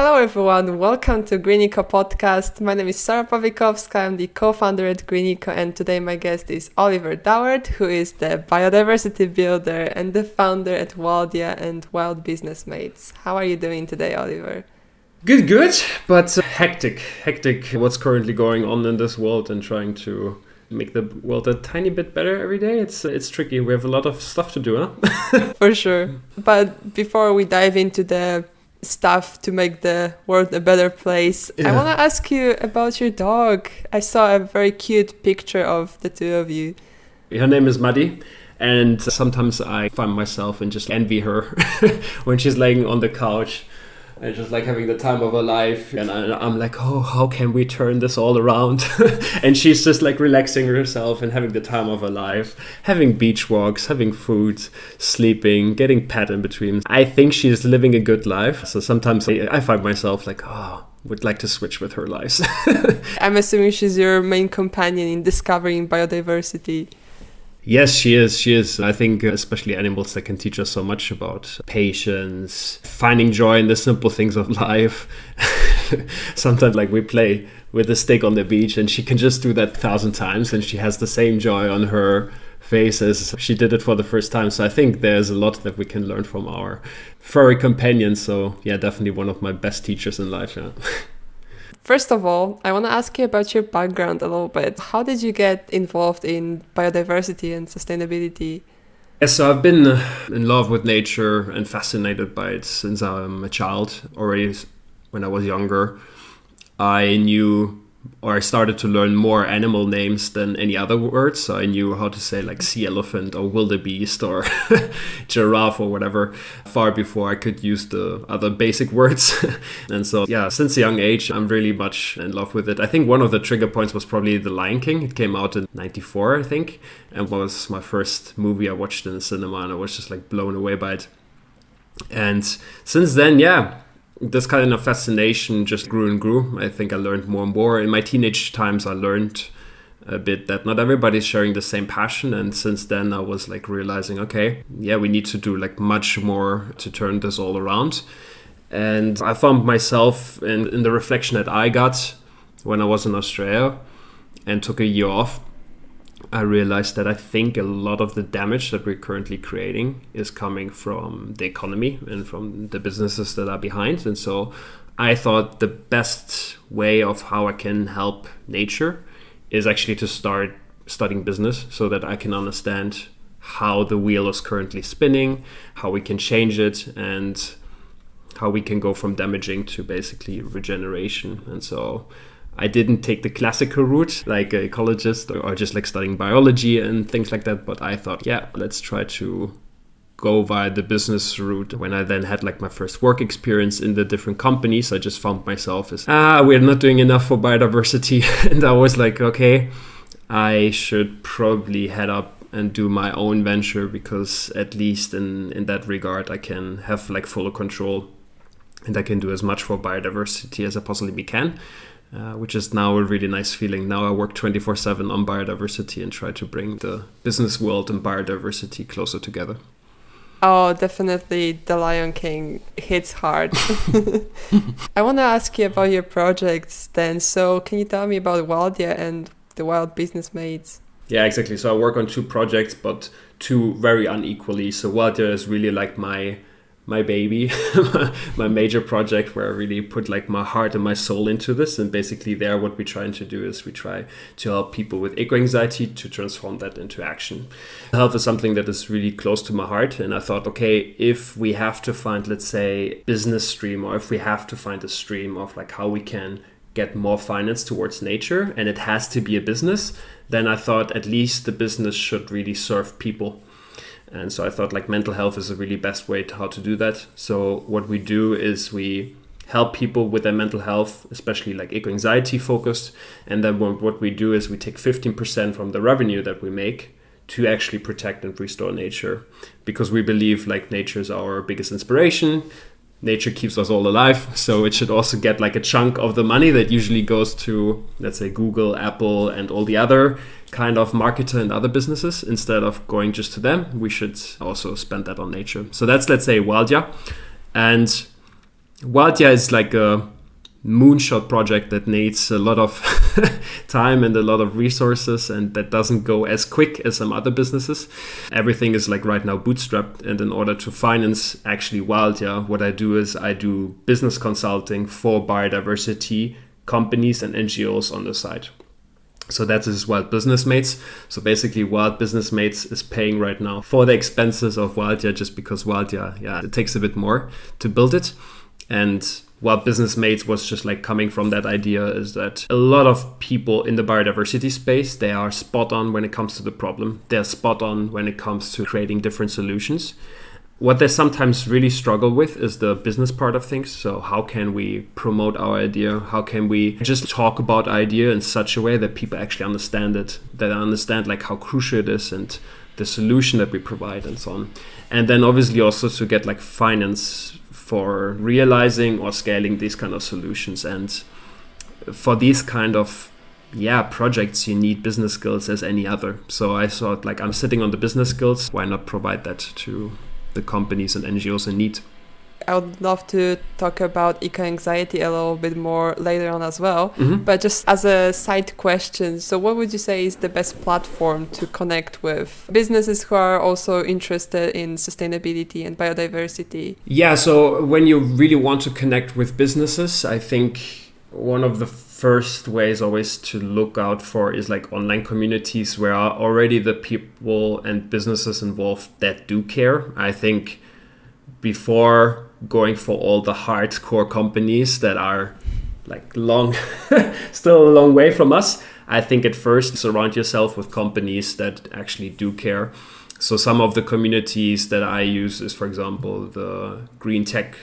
Hello everyone, welcome to Greeneco podcast. My name is Sarah Pawlikowska, I'm the co-founder at Greeneco, and today my guest is Oliver Dauert, who is the biodiversity builder and the founder at Wildya and Wild Business Mates. How are you doing today, Oliver? Good, but hectic what's currently going on in this world and trying to make the world a tiny bit better every day. It's tricky. We have a lot of stuff to do, huh? For sure. But before we dive into the stuff to make the world a better place, I want to ask you about your dog. I saw a very cute picture of the two of you. Her name is Maddy, and sometimes I find myself and just envy her when she's laying on the couch and just like having the time of her life. And I'm like, oh, how can we turn this all around? And she's just like relaxing herself and having the time of her life, having beach walks, having food, sleeping, getting pet in between. I think she's living a good life. So sometimes I find myself like, would like to switch with her lives. I'm assuming she's your main companion in discovering biodiversity. Yes, she is. I think especially animals that can teach us so much about patience, finding joy in the simple things of life. Sometimes like we play with a stick on the beach and she can just do that 1,000 times and she has the same joy on her face as she did it for the first time. So I think there's a lot that we can learn from our furry companions. So yeah, definitely one of my best teachers in life. Yeah. First of all, I want to ask you about your background a little bit. How did you get involved in biodiversity and sustainability? Yes, so I've been in love with nature and fascinated by it since I'm a child. Already when I was younger, I knew, or I started to learn more animal names than any other words. So I knew how to say like sea elephant or wildebeest or giraffe or whatever far before I could use the other basic words. And so, yeah, since a young age, I'm really much in love with it. I think one of the trigger points was probably The Lion King. It came out in 94, I think, and was my first movie I watched in the cinema, and I was just like blown away by it. And since then, this kind of fascination just grew and grew. I think I learned more and more. In my teenage times, I learned a bit that not everybody's sharing the same passion. And since then, I was like realizing, okay, we need to do like much more to turn this all around. And I found myself in the reflection that I got when I was in Australia and took a year off. I realized that I think a lot of the damage that we're currently creating is coming from the economy and from the businesses that are behind. And so I thought the best way of how I can help nature is actually to start studying business so that I can understand how the wheel is currently spinning, how we can change it, and how we can go from damaging to basically regeneration. And so I didn't take the classical route like an ecologist or just like studying biology and things like that. But I thought, let's try to go via the business route. When I then had like my first work experience in the different companies, I just found myself as, we're not doing enough for biodiversity. And I was like, okay, I should probably head up and do my own venture, because at least in that regard, I can have like full control and I can do as much for biodiversity as I possibly can. Which is now a really nice feeling. Now I work 24/7 on biodiversity and try to bring the business world and biodiversity closer together. Oh, definitely The Lion King hits hard. I want to ask you about your projects then. So can you tell me about Wildya and the Wild Business Mates? Yeah, exactly. So I work on two projects, but two very unequally. So Wildya is really like my baby, my major project, where I really put like my heart and my soul into this. And basically there, what we're trying to do is we try to help people with eco-anxiety to transform that into action. Health is something that is really close to my heart. And I thought, okay, if we have to find, let's say, business stream, or if we have to find a stream of like how we can get more finance towards nature, and it has to be a business, then I thought at least the business should really serve people. And so I thought like mental health is a really best way to how to do that. So what we do is we help people with their mental health, especially like eco-anxiety focused. And then what we do is we take 15% from the revenue that we make to actually protect and restore nature, because we believe like nature is our biggest inspiration. Nature keeps us all alive, so it should also get like a chunk of the money that usually goes to, let's say, Google, Apple, and all the other kind of marketer and other businesses. Instead of going just to them, we should also spend that on nature. So that's, let's say, Wildya. And Wildya is like a moonshot project that needs a lot of time and a lot of resources, and that doesn't go as quick as some other businesses. Everything is like right now bootstrapped, and in order to finance actually Wildya, what I do is I do business consulting for biodiversity companies and NGOs on the side. So that is Wild Business Mates. So basically Wild Business Mates is paying right now for the expenses of Wildya, just because Wildya, it takes a bit more to build it. And Wild Business Mates was just like coming from that idea, is that a lot of people in the biodiversity space, they are spot on when it comes to the problem. They're spot on when it comes to creating different solutions. What they sometimes really struggle with is the business part of things. So how can we promote our idea? How can we just talk about idea in such a way that people actually understand it, that understand like how crucial it is and the solution that we provide and so on. And then obviously also to get like finance for realizing or scaling these kind of solutions. And for these kind of projects, you need business skills as any other. So I thought, like, I'm sitting on the business skills, why not provide that to the companies and NGOs in need? I would love to talk about eco-anxiety a little bit more later on as well. Mm-hmm. But just as a side question, so what would you say is the best platform to connect with businesses who are also interested in sustainability and biodiversity? Yeah, so when you really want to connect with businesses, I think one of the first ways always to look out for is like online communities where are already the people and businesses involved that do care. I think before going for all the hardcore companies that are like still a long way from us, I think at first surround yourself with companies that actually do care. So some of the communities that I use is, for example, the Green Tech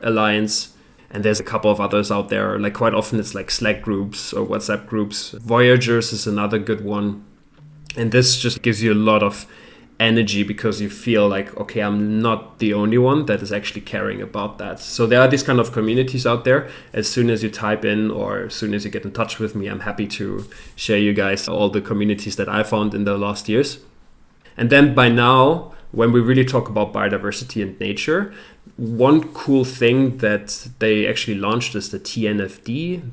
Alliance. And there's a couple of others out there. Like quite often it's like Slack groups or WhatsApp groups. Voyagers is another good one. And this just gives you a lot of energy because you feel like, okay, I'm not the only one that is actually caring about that. So there are these kind of communities out there. As soon as you type in or as soon as you get in touch with me, I'm happy to share you guys all the communities that I found in the last years. And then by now, when we really talk about biodiversity and nature, one cool thing that they actually launched is the TNFD.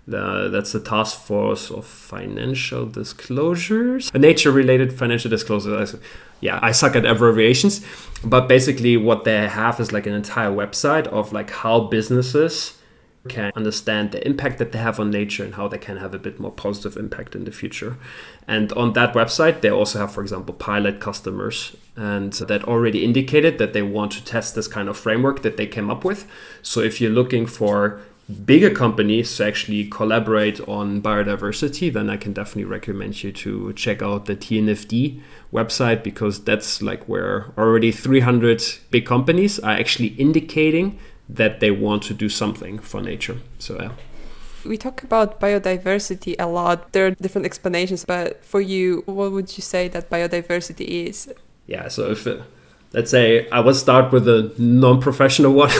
That's the Task Force of Financial Disclosures, nature-related financial disclosures. Yeah, I suck at abbreviations, but basically what they have is like an entire website of like how businesses can understand the impact that they have on nature and how they can have a bit more positive impact in the future. And on that website, they also have, for example, pilot customers, and that already indicated that they want to test this kind of framework that they came up with. So if you're looking for bigger companies to actually collaborate on biodiversity, then I can definitely recommend you to check out the TNFD website, because that's like where already 300 big companies are actually indicating that they want to do something for nature. So yeah. We talk about biodiversity a lot. There are different explanations, but for you, what would you say that biodiversity is? Yeah, so if let's say I will start with a non-professional one.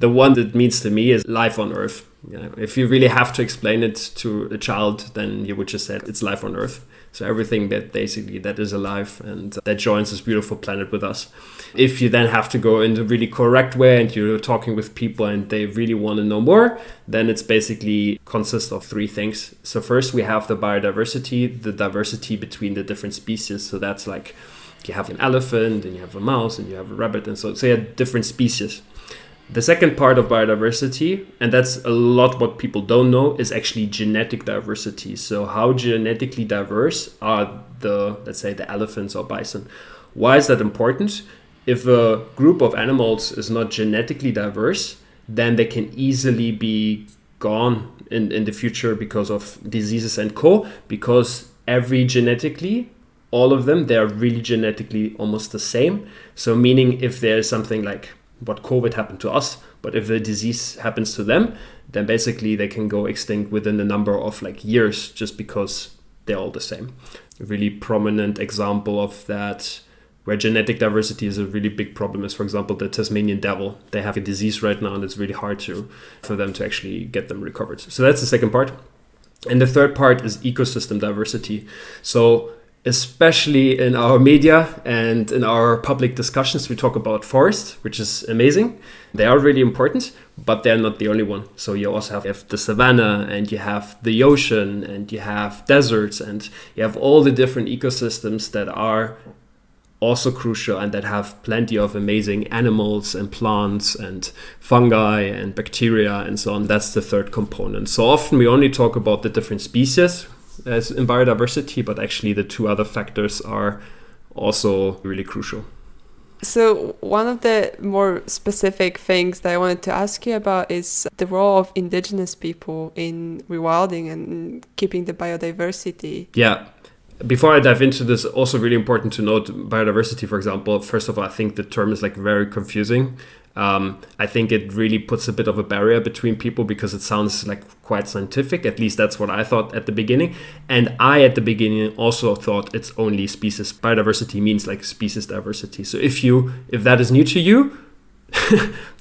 The one that means to me is life on Earth. You know, if you really have to explain it to a child, then you would just say it's life on Earth. So everything that basically that is alive and that joins this beautiful planet with us. If you then have to go in the really correct way and you're talking with people and they really want to know more, then it's basically consists of three things. So first we have the biodiversity, the diversity between the different species. So that's like you have an elephant and you have a mouse and you have a rabbit, and so you have different species. The second part of biodiversity, and that's a lot what people don't know, is actually genetic diversity. So how genetically diverse are let's say the elephants or bison? Why is that important? If a group of animals is not genetically diverse, then they can easily be gone in the future because of diseases and because all of them, they are really genetically almost the same. So meaning if there's something like what COVID happened to us, but if the disease happens to them, then basically they can go extinct within a number of like years just because they're all the same. A really prominent example of that where genetic diversity is a really big problem is, for example, the Tasmanian devil. They have a disease right now and it's really hard for them to actually get them recovered. So that's the second part. And the third part is ecosystem diversity. So especially in our media and in our public discussions, we talk about forest, which is amazing. They are really important, but they're not the only one. So you also have the savanna, and you have the ocean, and you have deserts, and you have all the different ecosystems that are also crucial and that have plenty of amazing animals and plants and fungi and bacteria and so on. That's the third component. So often we only talk about the different species as in biodiversity, but actually the two other factors are also really crucial. So one of the more specific things that I wanted to ask you about is the role of Indigenous people in rewilding and keeping the biodiversity. Yeah. Before I dive into this, also really important to note biodiversity, for example. First of all, I think the term is very confusing. I think it really puts a bit of a barrier between people because it sounds quite scientific. At least that's what I thought at the beginning. And I, at the beginning, also thought it's only species. Biodiversity means species diversity. So if that is new to you,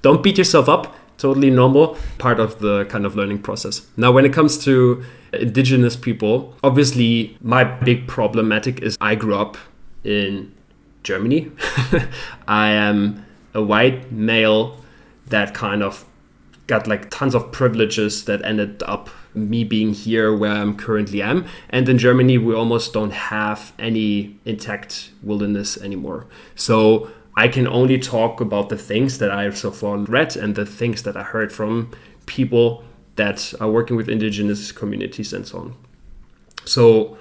don't beat yourself up. Totally normal, part of the kind of learning process. Now, when it comes to Indigenous people, obviously my big problematic is I grew up in Germany. I am a white male that kind of got tons of privileges that ended up me being here where I'm currently am. And in Germany, we almost don't have any intact wilderness anymore. So I can only talk about the things that I have so far read and the things that I heard from people that are working with indigenous communities and so on. So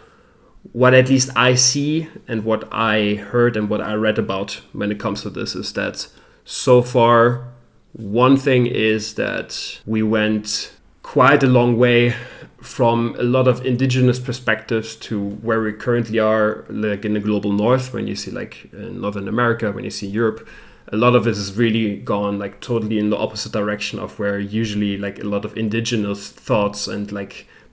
what at least I see and what I heard and what I read about when it comes to this is that so far, one thing is that we went quite a long way from a lot of indigenous perspectives to where we currently are, in the global north. When you see in Northern America, when you see Europe, a lot of it is really gone totally in the opposite direction of where usually a lot of indigenous thoughts and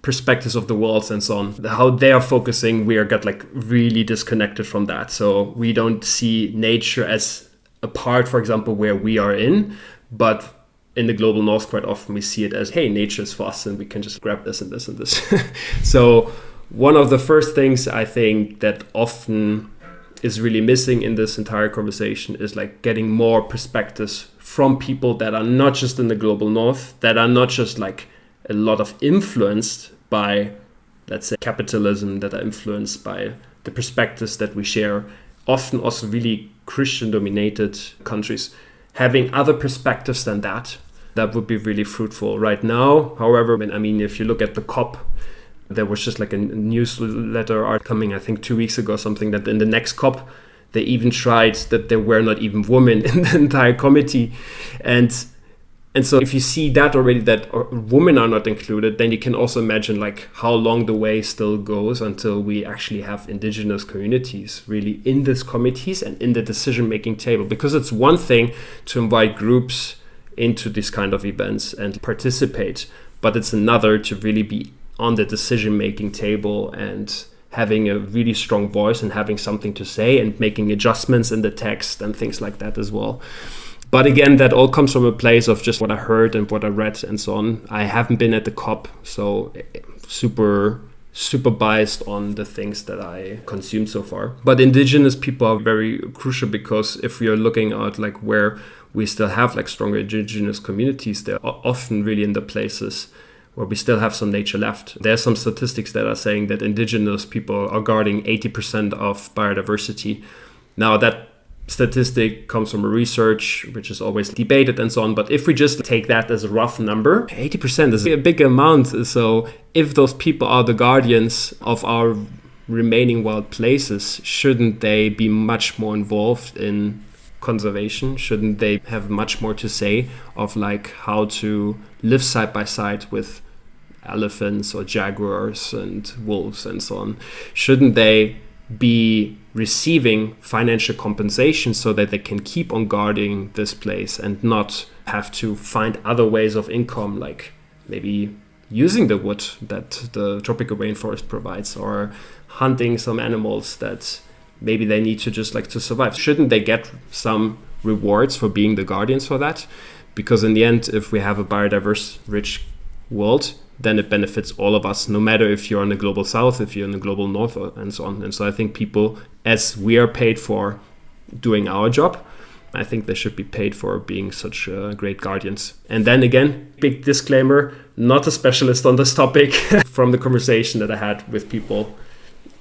perspectives of the world and so on, how they are focusing, we are got really disconnected from that. So we don't see nature as a part, for example, where we are in, but in the global north, quite often we see it as, hey, nature is for us and we can just grab this and this and this. So one of the first things I think that often is really missing in this entire conversation is getting more perspectives from people that are not just in the global north, that are not just a lot of influenced by, let's say, capitalism, that are influenced by the perspectives that we share, often also really Christian-dominated countries. Having other perspectives than that would be really fruitful. Right now, however, if you look at the COP, there was just a newsletter art coming, I think 2 weeks ago, something that in the next COP, they even tried that there were not even women in the entire committee. And so if you see that already, that women are not included, then you can also imagine how long the way still goes until we actually have indigenous communities really in these committees and in the decision-making table. Because it's one thing to invite groups into these kind of events and participate, but it's another to really be on the decision-making table and having a really strong voice and having something to say and making adjustments in the text and things like that as well. But again, that all comes from a place of just what I heard and what I read and so on. I haven't been at the COP, so super biased on the things that I consumed so far. But indigenous people are very crucial because if we are looking at where we still have stronger indigenous communities, they're often really in the places where we still have some nature left. There are some statistics that are saying that indigenous people are guarding 80% of biodiversity. Now that statistic comes from a research which is always debated and so on, but if we just take that as a rough number, 80% is a big amount. So if those people are the guardians of our remaining wild places, shouldn't they be much more involved in conservation? Shouldn't they have much more to say of how to live side by side with elephants or jaguars and wolves and so on? Shouldn't they be receiving financial compensation so that they can keep on guarding this place and not have to find other ways of income, maybe using the wood that the tropical rainforest provides, or hunting some animals that maybe they need to just to survive? Shouldn't they get some rewards for being the guardians for that? Because in the end, if we have a biodiverse, rich world, then it benefits all of us, no matter if you're in the global south, if you're in the global north, and so on. And so I think people, as we are paid for doing our job, I think they should be paid for being such great guardians. And then again, big disclaimer, not a specialist on this topic from the conversation that I had with people.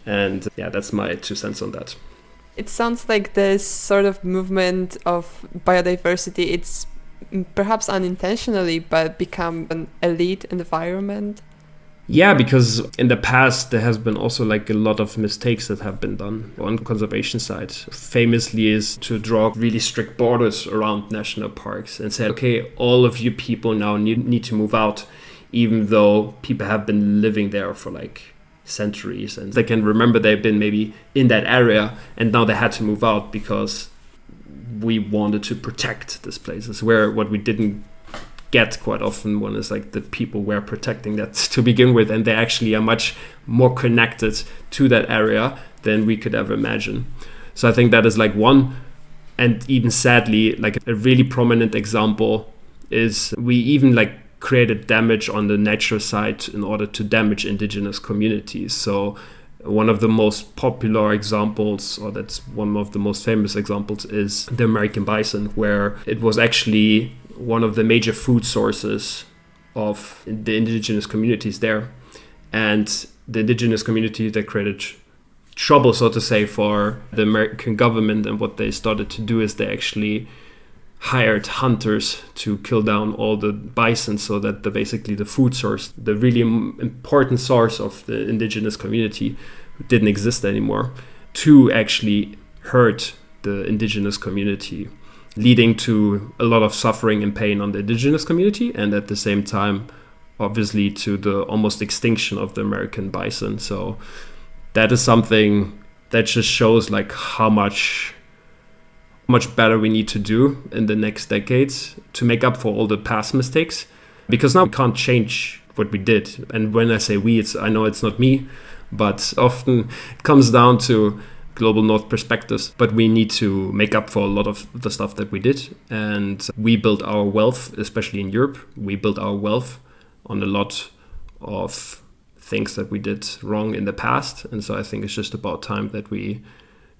And yeah, that's my 2 cents on that. It sounds like this sort of movement of biodiversity, it's perhaps unintentionally, but become an elite environment. Yeah, because in the past there has been also like a lot of mistakes that have been done on the conservation side. Famously is to draw really strict borders around national parks and say, okay, all of you people now need to move out, even though people have been living there for like centuries, and they can remember they've been maybe in that area and now they had to move out because we wanted to protect these places, where what we didn't get quite often one is like the people were protecting that to begin with, and they actually are much more connected to that area than we could ever imagine. So I think that is like one, and even sadly, like a really prominent example is we even like created damage on the nature side in order to damage indigenous communities. So one of the most popular examples, or that's one of the most famous examples, is the American bison, where it was actually one of the major food sources of the indigenous communities there. And the indigenous community that created trouble, so to say, for the American government, and what they started to do is they actually hired hunters to kill down all the bison, so that basically the food source, the really important source of the indigenous community, didn't exist anymore, to actually hurt the indigenous community, leading to a lot of suffering and pain on the indigenous community, and at the same time obviously to the almost extinction of the American bison. So that is something that just shows like how much better we need to do in the next decades to make up for all the past mistakes, because now we can't change what we did. And when I say we, I know it's not me, but often it comes down to global north perspectives, but we need to make up for a lot of the stuff that we did. And we built our wealth, especially in Europe, we built our wealth on a lot of things that we did wrong in the past. And so I think it's just about time that we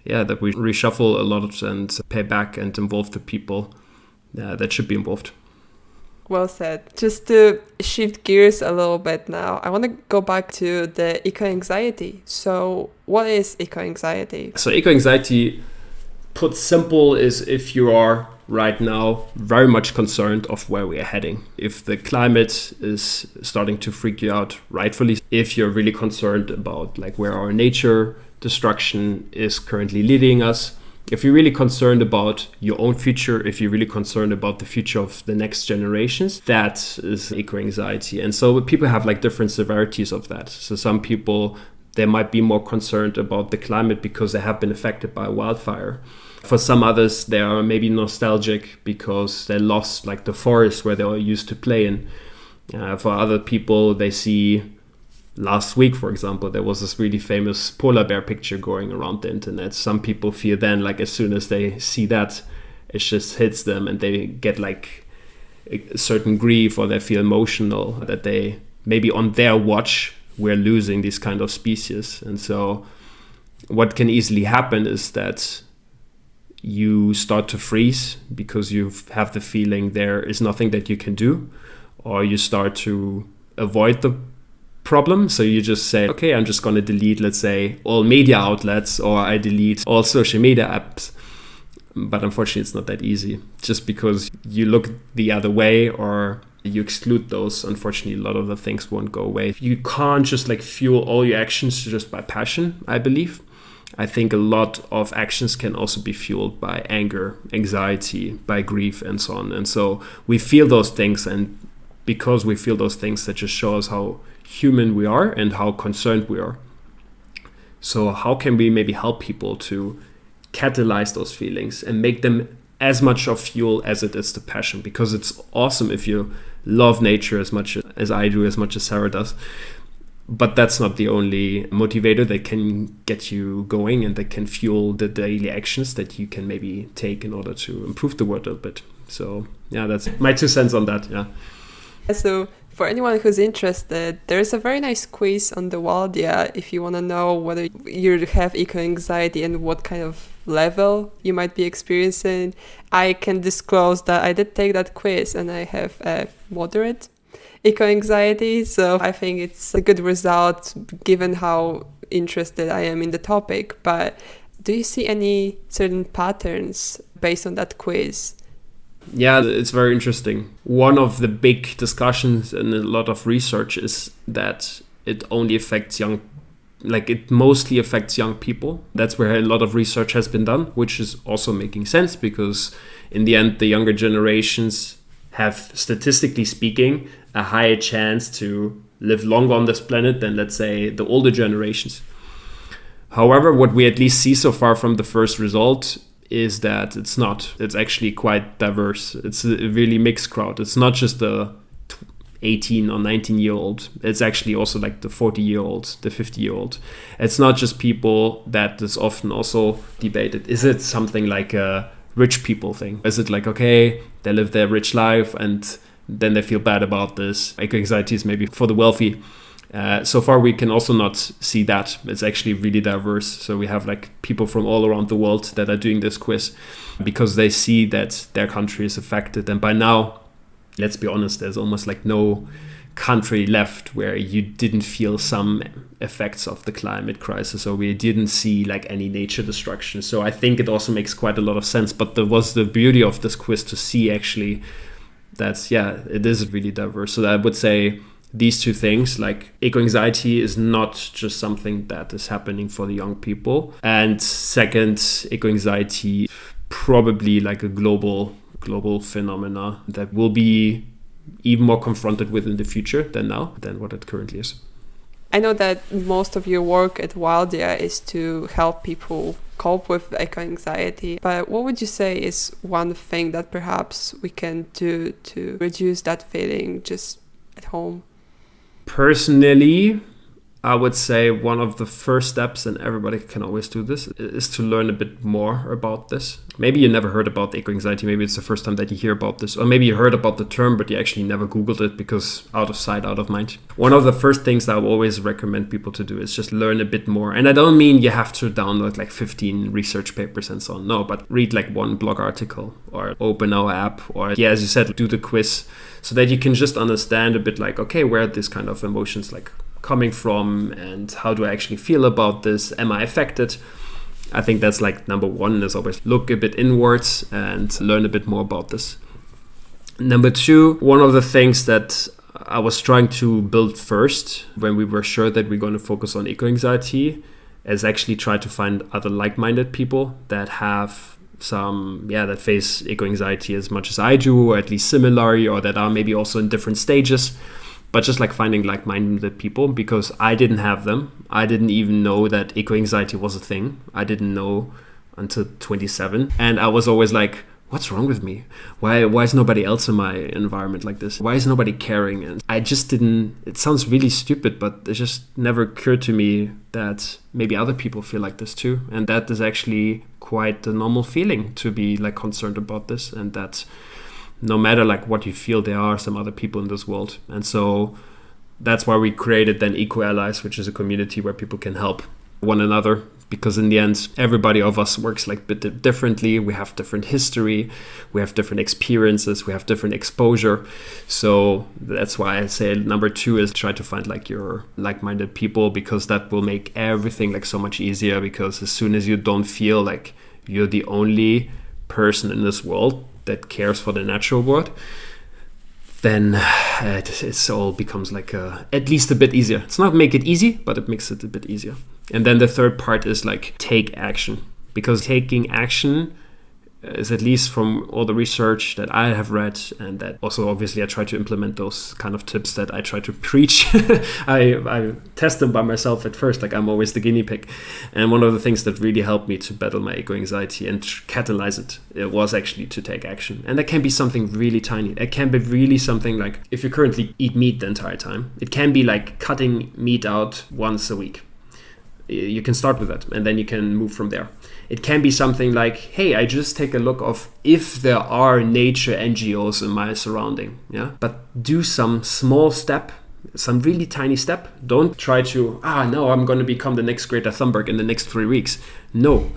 reshuffle a lot and pay back and involve the people that should be involved. Well said. Just to shift gears a little bit now, I want to go back to the eco-anxiety. So what is eco-anxiety? So eco-anxiety, put simple, is if you are right now very much concerned of where we are heading. If the climate is starting to freak you out, rightfully, if you're really concerned about like where our nature destruction is currently leading us, if you're really concerned about your own future, if you're really concerned about the future of the next generations, that is eco-anxiety. And so people have like different severities of that. So some people, they might be more concerned about the climate because they have been affected by a wildfire. For some others, they are maybe nostalgic because they lost like the forest where they were used to play in. For other people, they see, last week, for example, there was this really famous polar bear picture going around the internet. Some people feel then like as soon as they see that, it just hits them and they get like a certain grief, or they feel emotional that they maybe on their watch we're losing these kind of species. And so what can easily happen is that you start to freeze because you have the feeling there is nothing that you can do, or you start to avoid the problem. So you just say, okay, I'm just going to delete, let's say, all media outlets, or I delete all social media apps. But unfortunately, it's not that easy. Just because you look the other way or you exclude those, unfortunately, a lot of the things won't go away. You can't just like fuel all your actions just by passion, I believe. I think a lot of actions can also be fueled by anger, anxiety, by grief, and so on. And so we feel those things, and because we feel those things, that just show us how human we are and how concerned we are. So how can we maybe help people to catalyze those feelings and make them as much of fuel as it is the passion? Because it's awesome if you love nature as much as I do, as much as Sarah does, but that's not the only motivator that can get you going and that can fuel the daily actions that you can maybe take in order to improve the world a bit. So yeah, that's my 2 cents on that. Yeah. So For anyone who's interested, there's a very nice quiz on the Wildya if you want to know whether you have eco-anxiety and what kind of level you might be experiencing. I can disclose that I did take that quiz and I have a moderate eco-anxiety, so I think it's a good result given how interested I am in the topic. But do you see any certain patterns based on that quiz? Yeah, it's very interesting. One of the big discussions and a lot of research is that it only affects it mostly affects young people. That's where a lot of research has been done, which is also making sense because in the end, the younger generations have, statistically speaking, a higher chance to live longer on this planet than, let's say, the older generations. However, what we at least see so far from the first result is that it's not. It's actually quite diverse. It's a really mixed crowd. It's not just the 18 or 19-year-old. It's actually also like the 40-year-old, the 50-year-old. It's not just people that is often also debated. Is it something like a rich people thing? Is it like, okay, they live their rich life and then they feel bad about this? Eco-anxiety is maybe for the wealthy. So far, we can also not see that. It's actually really diverse. So we have like people from all around the world that are doing this quiz because they see that their country is affected. And by now, let's be honest, there's almost like no country left where you didn't feel some effects of the climate crisis or we didn't see like any nature destruction. So I think it also makes quite a lot of sense. But there was the beauty of this quiz to see actually that, it is really diverse. So I would say these two things, like eco-anxiety is not just something that is happening for the young people. And second, eco-anxiety probably like a global phenomena that will be even more confronted with in the future than what it currently is. I know that most of your work at Wildya is to help people cope with eco-anxiety, but what would you say is one thing that perhaps we can do to reduce that feeling just at home? Personally, I would say one of the first steps, and everybody can always do this, is to learn a bit more about this. Maybe you never heard about eco-anxiety. Maybe it's the first time that you hear about this. Or maybe you heard about the term, but you actually never Googled it because out of sight, out of mind. One of the first things that I always recommend people to do is just learn a bit more. And I don't mean you have to download like 15 research papers and so on. No, but read like one blog article or open our app or, as you said, do the quiz so that you can just understand a bit like, okay, where are these kind of emotions like coming from and how do I actually feel about this? Am I affected? I think that's like number one is always look a bit inwards and learn a bit more about this. Number two, one of the things that I was trying to build first when we were sure that we're going to focus on eco-anxiety is actually try to find other like-minded people that have that face eco-anxiety as much as I do, or at least similarly, or that are maybe also in different stages. But just like finding like-minded people, because I didn't have them. I didn't even know that eco-anxiety was a thing. I didn't know until 27. And I was always like, what's wrong with me? Why is nobody else in my environment like this? Why is nobody caring? And I just didn't, it sounds really stupid, but it just never occurred to me that maybe other people feel like this too. And that is actually quite a normal feeling to be like concerned about this, and that no matter like what you feel, there are some other people in this world. And so that's why we created then Eco Allies, which is a community where people can help one another, because in the end, everybody of us works like a bit differently. We have different history, we have different experiences, we have different exposure. So that's why I say number two is try to find like your like-minded people, because that will make everything like so much easier. Because as soon as you don't feel like you're the only person in this world that cares for the natural world, then it all becomes like at least a bit easier. It's not make it easy, but it makes it a bit easier. And then the third part is like take action, because taking action is, at least from all the research that I have read, and that also obviously I try to implement those kind of tips that I try to preach. I test them by myself at first, like I'm always the guinea pig. And one of the things that really helped me to battle my eco-anxiety and catalyze it was actually to take action. And that can be something really tiny. It can be really something like, if you currently eat meat the entire time, it can be like cutting meat out once a week. You can start with that, and then you can move from there. It can be something like, hey, I just take a look of if there are nature NGOs in my surrounding. Yeah, but do some small step, some really tiny step. Don't try to, no, I'm going to become the next Greta Thunberg in the next 3 weeks. No.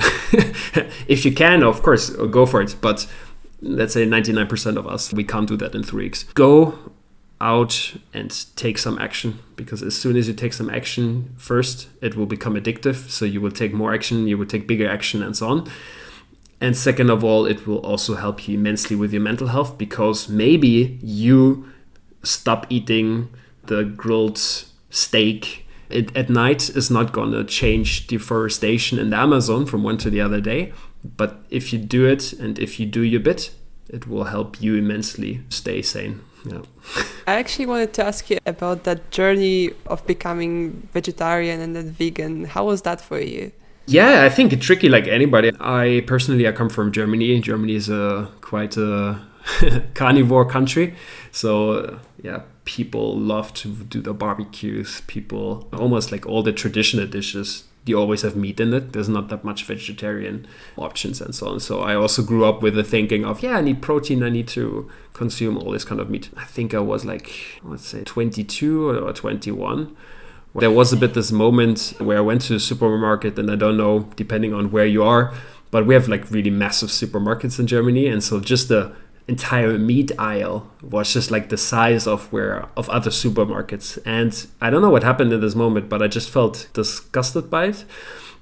If you can, of course, go for it. But let's say 99% of us, we can't do that in 3 weeks. Go out and take some action, because as soon as you take some action, first, it will become addictive. So you will take more action, you will take bigger action and so on. And second of all, it will also help you immensely with your mental health, because maybe you stop eating the grilled steak at night is not going to change deforestation in the Amazon from one to the other day. But if you do it and if you do your bit, it will help you immensely stay sane. Yeah. I actually wanted to ask you about that journey of becoming vegetarian and then vegan. How was that for you? Yeah, I think it's tricky like anybody. I come from Germany. Germany is quite a carnivore country. So people love to do the barbecues. People almost like all the traditional dishes, you always have meat in it. There's not that much vegetarian options and so on. So I also grew up with the thinking of, I need protein. I need to consume all this kind of meat. I think I was like, let's say 22 or 21. There was a bit this moment where I went to the supermarket, and I don't know, depending on where you are, but we have like really massive supermarkets in Germany. And so just the entire meat aisle was just like the size of other supermarkets. And I don't know what happened in this moment, but I just felt disgusted by it.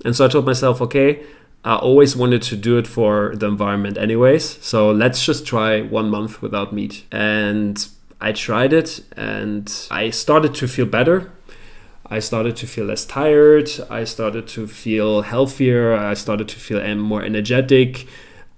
And so I told myself, okay, I always wanted to do it for the environment anyways. So let's just try 1 month without meat. And I tried it, and I started to feel better. I started to feel less tired. I started to feel healthier. I started to feel more energetic.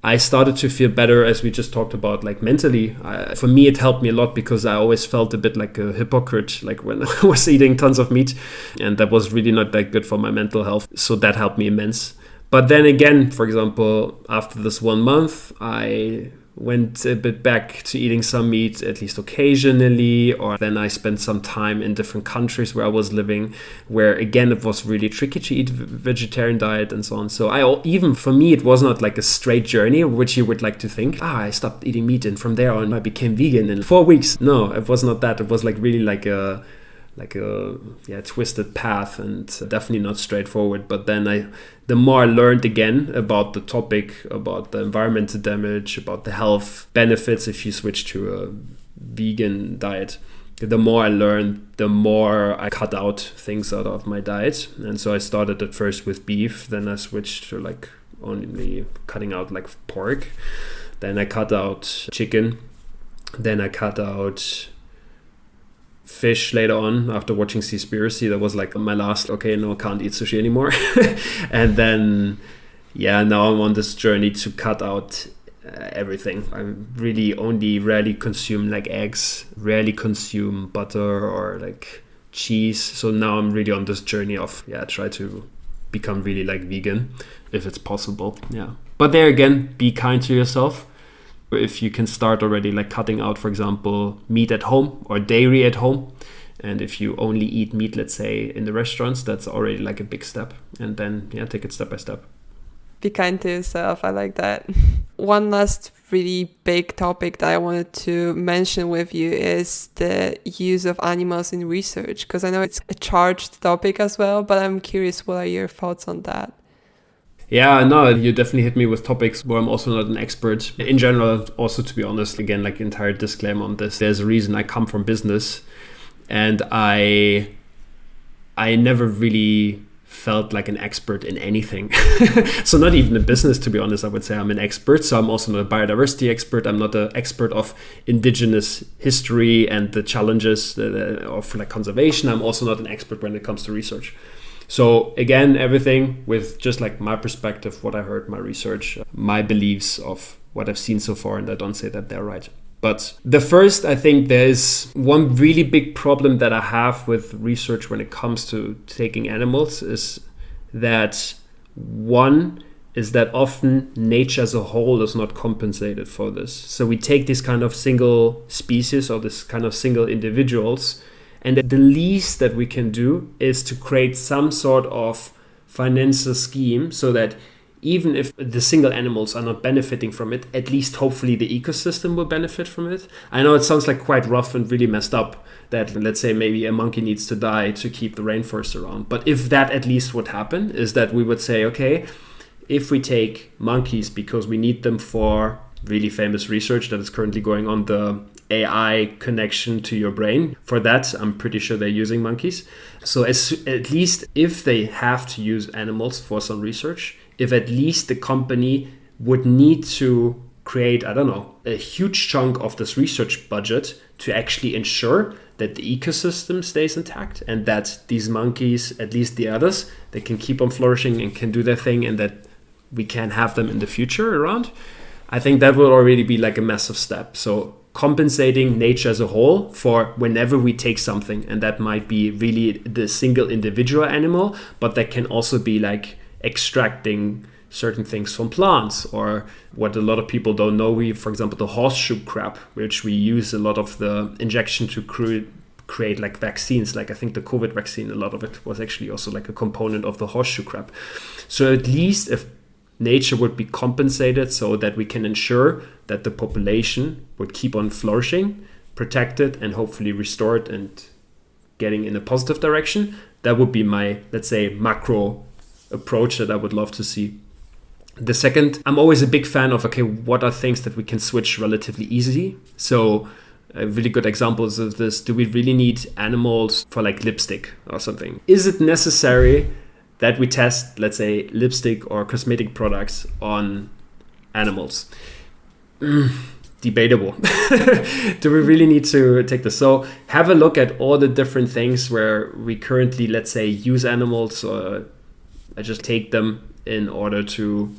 I started to feel better, as we just talked about, like mentally. For me, it helped me a lot, because I always felt a bit like a hypocrite, like when I was eating tons of meat, and that was really not that good for my mental health. So that helped me immense. But then again, for example, after this 1 month, I went a bit back to eating some meat, at least occasionally, or then I spent some time in different countries where I was living, where again it was really tricky to eat vegetarian diet and so on. So even for me, it was not like a straight journey, which you would like to think, I stopped eating meat and from there on I became vegan in 4 weeks. No, it was not that. It was like really like a twisted path, and definitely not straightforward. But then the more I learned again about the topic, about the environmental damage, about the health benefits if you switch to a vegan diet, the more I learned, the more I cut out things out of my diet. And so I started at first with beef, then I switched to like only cutting out like pork, then I cut out chicken, then I cut out fish later on. After watching Seaspiracy, that was like my last, okay, no, I can't eat sushi anymore. And then now I'm on this journey to cut out everything. I really only rarely consume like eggs, rarely consume butter or like cheese. So now I'm really on this journey of try to become really like vegan if it's possible. But there again, be kind to yourself. If you can start already like cutting out, for example, meat at home or dairy at home, and if you only eat meat, let's say in the restaurants, that's already like a big step. And then take it step by step. Be kind to yourself. I like that. One last really big topic that I wanted to mention with you is the use of animals in research, because I know it's a charged topic as well, but I'm curious, what are your thoughts on that? Yeah, no, you definitely hit me with topics where I'm also not an expert. In general, also, to be honest, again, like entire disclaimer on this, there's a reason I come from business, and I never really felt like an expert in anything. So not even in business, to be honest, I would say I'm an expert. So I'm also not a biodiversity expert. I'm not an expert of indigenous history and the challenges of like conservation. I'm also not an expert when it comes to research. So again, everything with just like my perspective, what I heard, my research, my beliefs of what I've seen so far, and I don't say that they're right. But the first, I think there is one really big problem that I have with research when it comes to taking animals is that often nature as a whole is not compensated for this. So we take this kind of single species or this kind of single individuals, and the least that we can do is to create some sort of financial scheme so that even if the single animals are not benefiting from it, at least hopefully the ecosystem will benefit from it. I know it sounds like quite rough and really messed up that, let's say, maybe a monkey needs to die to keep the rainforest around. But if that at least would happen, is that we would say, okay, if we take monkeys because we need them for really famous research that is currently going on, the AI connection to your brain. For that, I'm pretty sure they're using monkeys. So at least if they have to use animals for some research, if at least the company would need to create, I don't know, a huge chunk of this research budget to actually ensure that the ecosystem stays intact and that these monkeys, at least the others, they can keep on flourishing and can do their thing and that we can have them in the future around, I think that will already be like a massive step. So compensating nature as a whole for whenever we take something, and that might be really the single individual animal, but that can also be like extracting certain things from plants, or what a lot of people don't know, for example, the horseshoe crab, which we use a lot of the injection to create like vaccines. Like I think the COVID vaccine, a lot of it was actually also like a component of the horseshoe crab. So at least if nature would be compensated so that we can ensure that the population would keep on flourishing, protected, and hopefully restored and getting in a positive direction, that would be my, let's say, macro approach that I would love to see. The second, I'm always a big fan of, okay, what are things that we can switch relatively easily? So a really good example is of this: do we really need animals for like lipstick or something? Is it necessary that we test, let's say, lipstick or cosmetic products on animals? Debatable. Do we really need to take this? So have a look at all the different things where we currently, let's say, use animals, or I just take them in order to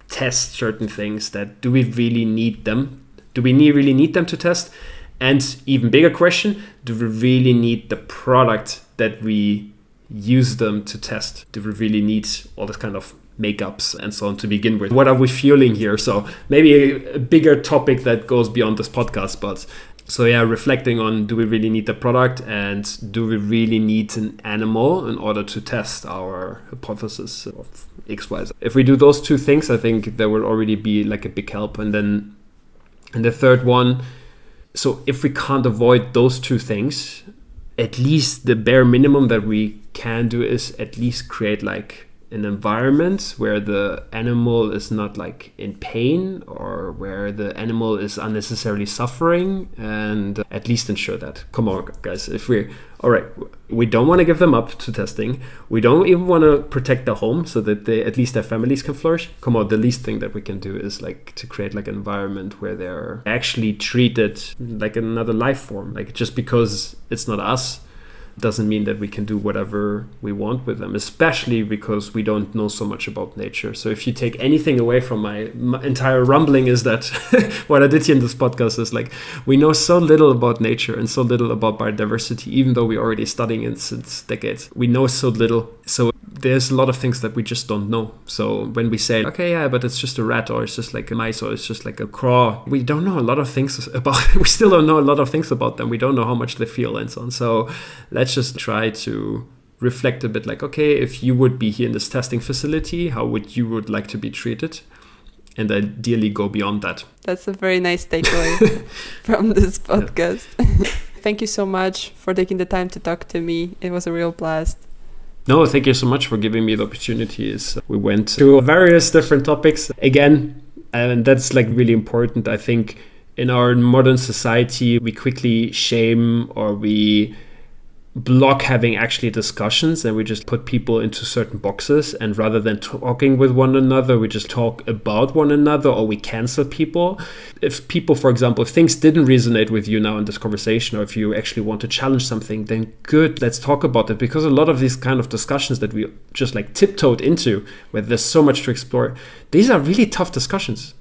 test certain things. That do we really need them? Do we really need them to test? And even bigger question, do we really need the product that we use them to test? Do we really need all this kind of makeups and so on to begin with? What are we fueling here? So maybe a bigger topic that goes beyond this podcast, but so yeah, reflecting on, do we really need the product, and do we really need an animal in order to test our hypothesis of XYZ? If we do those two things, I think there will already be like a big help. And then the third one, so if we can't avoid those two things, at least the bare minimum that we can do is at least create like an environment where the animal is not like in pain, or where the animal is unnecessarily suffering, and at least ensure that. Come on, guys, if we're all right, we don't want to give them up to testing. We don't even want to protect their home so that they, at least their families, can flourish. Come on, the least thing that we can do is like to create like an environment where they're actually treated like another life form. Like, just because it's not us doesn't mean that we can do whatever we want with them, especially because we don't know so much about nature. So if you take anything away from my entire rumbling, is that what I did here in this podcast is like, we know so little about nature and so little about biodiversity, even though we're already studying it since decades. We know so little. So there's a lot of things that we just don't know. So when we say, okay, yeah, but it's just a rat, or it's just like a mice, or it's just like a crow, we don't know a lot of things about we still don't know a lot of things about them. We don't know how much they feel and so on. So let's just try to reflect a bit, like, okay, if you would be here in this testing facility, how would you like to be treated? And ideally go beyond that. That's a very nice takeaway from this podcast. Yeah. Thank you so much for taking the time to talk to me. It was a real blast. No, thank you so much for giving me the opportunities. We went to various different topics again, and that's like really important. I think in our modern society, we quickly shame, or we block having actually discussions, and we just put people into certain boxes, and rather than talking with one another, we just talk about one another, or we cancel people. If people, for example, if things didn't resonate with you now in this conversation, or if you actually want to challenge something, then good, let's talk about it. Because a lot of these kind of discussions that we just like tiptoed into, where there's so much to explore, these are really tough discussions.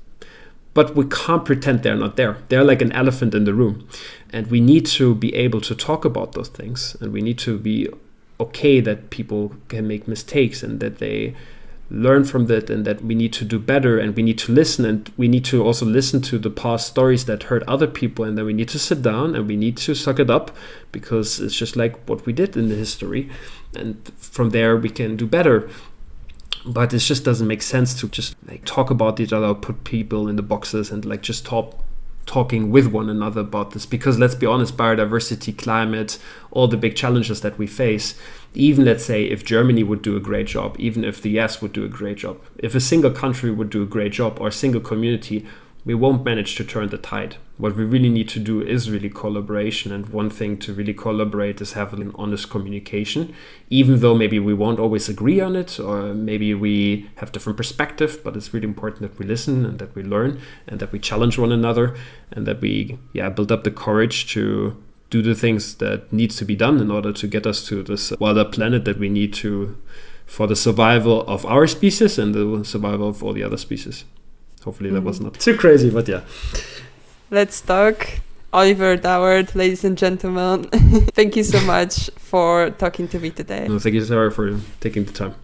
But we can't pretend they're not there. They're like an elephant in the room. And we need to be able to talk about those things. And we need to be okay that people can make mistakes, and that they learn from that, and that we need to do better, and we need to listen. And we need to also listen to the past stories that hurt other people. And then we need to sit down and we need to suck it up, because it's just like what we did in the history. And from there we can do better. But it just doesn't make sense to just like talk about each other, put people in the boxes, and like just talking with one another about this. Because let's be honest, biodiversity, climate, all the big challenges that we face, even let's say if Germany would do a great job, even if the US would do a great job, if a single country would do a great job or a single community, we won't manage to turn the tide. What we really need to do is really collaboration. And one thing to really collaborate is having an honest communication, even though maybe we won't always agree on it, or maybe we have different perspective, but it's really important that we listen and that we learn and that we challenge one another and that we build up the courage to do the things that needs to be done in order to get us to this wilder planet that we need to for the survival of our species and the survival of all the other species. Hopefully that was not too crazy, but yeah. Let's talk. Oliver Dauert, ladies and gentlemen. Thank you so much for talking to me today. No, thank you, Sarah, for taking the time.